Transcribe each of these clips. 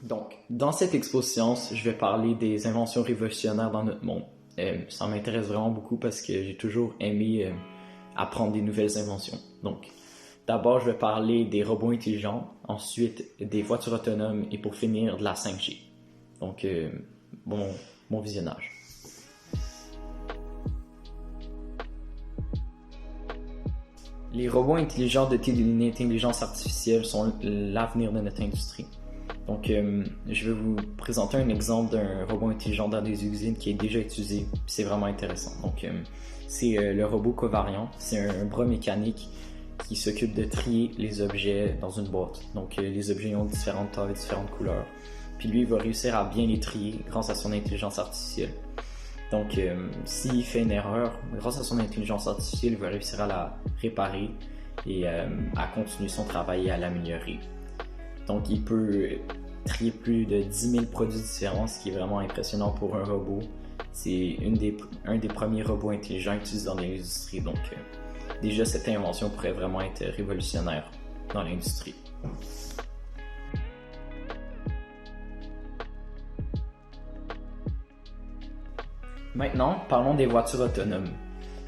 Donc, dans cette exposition, je vais parler des inventions révolutionnaires dans notre monde. Ça m'intéresse vraiment beaucoup parce que j'ai toujours aimé apprendre des nouvelles inventions. Donc, d'abord, je vais parler des robots intelligents, ensuite des voitures autonomes et pour finir de la 5G. Donc, bon, bon visionnage. Les robots intelligents dotés d'une intelligence artificielle sont l'avenir de notre industrie. Donc, je vais vous présenter un exemple d'un robot intelligent dans des usines qui est déjà utilisé. C'est vraiment intéressant. Donc, c'est le robot Covariant. C'est un bras mécanique qui s'occupe de trier les objets dans une boîte. Donc, les objets ont différentes tailles, différentes couleurs. Puis lui, il va réussir à bien les trier grâce à son intelligence artificielle. Donc, s'il fait une erreur, grâce à son intelligence artificielle, il va réussir à la réparer et à continuer son travail et à l'améliorer. Donc, il peut trier plus de 10 000 produits différents, ce qui est vraiment impressionnant pour un robot. C'est un des premiers robots intelligents utilisés dans l'industrie. Donc, déjà, cette invention pourrait vraiment être révolutionnaire dans l'industrie. Maintenant, parlons des voitures autonomes.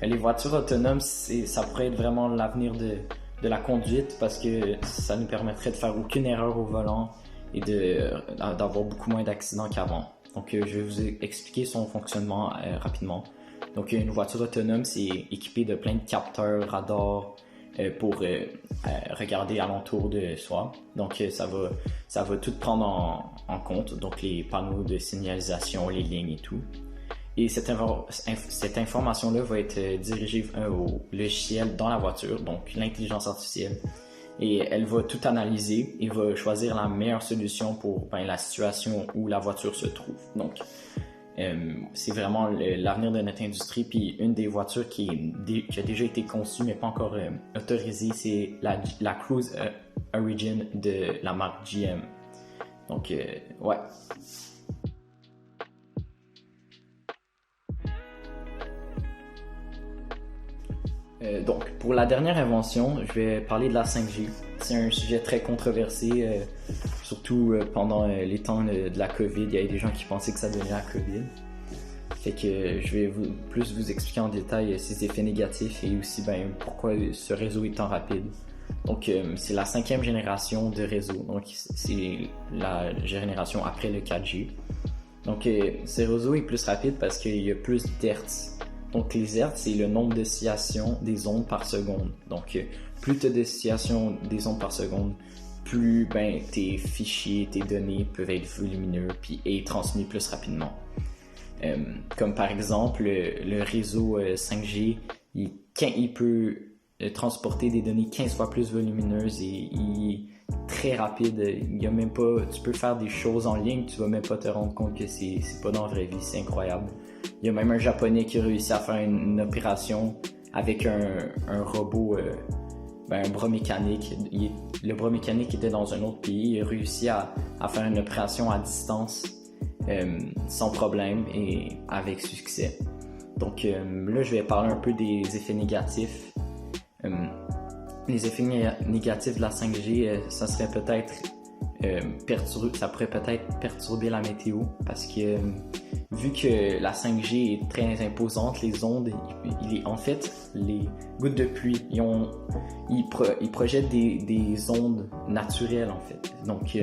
Les voitures autonomes, ça pourrait être vraiment l'avenir de la conduite parce que ça nous permettrait de faire aucune erreur au volant et d'avoir beaucoup moins d'accidents qu'avant. Donc, je vais vous expliquer son fonctionnement rapidement. Donc, une voiture autonome, c'est équipé de plein de capteurs, radars pour regarder alentour de soi. Donc, ça va tout prendre en compte, donc les panneaux de signalisation, les lignes et tout. Et cette information-là va être dirigée au logiciel dans la voiture, donc l'intelligence artificielle. Et elle va tout analyser et va choisir la meilleure solution pour la situation où la voiture se trouve. Donc, c'est vraiment l'avenir de notre industrie. Puis une des voitures qui a déjà été conçue mais pas encore autorisée, c'est la Cruise Origin de la marque GM. Donc, ouais. Donc, pour la dernière invention, je vais parler de la 5G. C'est un sujet très controversé, surtout pendant les temps de la COVID. Il y avait des gens qui pensaient que ça donnait la COVID. Fait que je vais plus vous expliquer en détail ses effets négatifs et aussi pourquoi ce réseau est tant rapide. Donc, c'est la 5e génération de réseau. Donc, c'est la génération après le 4G. Donc, ce réseau est plus rapide parce qu'il y a plus d'hertz. Donc, les hertz, c'est le nombre d'oscillations des ondes par seconde. Donc, plus tu as d'oscillations des ondes par seconde, plus tes fichiers, tes données peuvent être volumineux et transmis plus rapidement. Comme par exemple, le réseau 5G, il peut transporter des données 15 fois plus volumineuses et il est très rapide. Il y a même pas, tu peux faire des choses en ligne, tu vas même pas te rendre compte que c'est pas dans la vraie vie, c'est incroyable. Il y a même un Japonais qui a réussi à faire une opération avec un robot, un bras mécanique. Le bras mécanique était dans un autre pays. Il a réussi à faire une opération à distance sans problème et avec succès. Donc là, je vais parler un peu des effets négatifs. Les effets négatifs de la 5G, ça serait peut-être ça pourrait peut-être perturber la météo parce que vu que la 5G est très imposante, les ondes, en fait, les gouttes de pluie, ils projettent des ondes naturelles en fait. Donc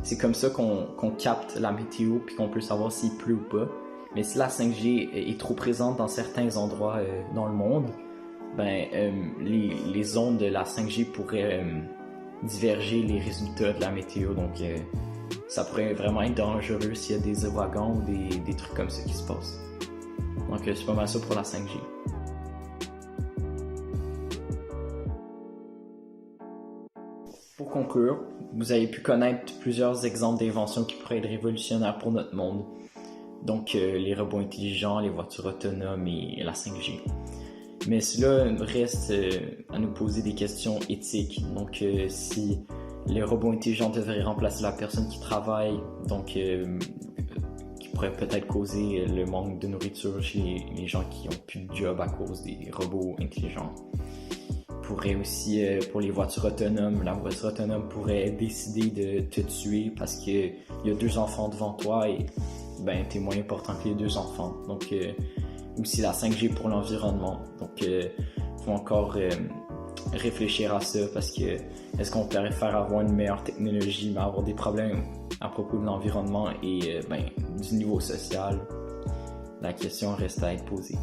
c'est comme ça qu'on capte la météo puis qu'on peut savoir s'il pleut ou pas. Mais si la 5G est trop présente dans certains endroits dans le monde, les ondes de la 5G pourraient diverger les résultats de la météo. Donc, ça pourrait vraiment être dangereux s'il y a des ouragans ou des trucs comme ça qui se passent. Donc, c'est pas mal ça pour la 5G. Pour conclure, vous avez pu connaître plusieurs exemples d'inventions qui pourraient être révolutionnaires pour notre monde. Donc, les robots intelligents, les voitures autonomes et la 5G. Mais cela reste à nous poser des questions éthiques. Donc, si les robots intelligents devraient remplacer la personne qui travaille, donc qui pourrait peut-être causer le manque de nourriture chez les gens qui n'ont plus de job à cause des robots intelligents. pourrait aussi, pour les voitures autonomes, la voiture autonome pourrait décider de te tuer parce qu'il y a 2 enfants devant toi et ben t'es moins important que les 2 enfants. Donc aussi la 5G pour l'environnement. Donc faut encore réfléchir à ça parce que est-ce qu'on préfère avoir une meilleure technologie mais avoir des problèmes à propos de l'environnement et du niveau social? La question reste à être posée.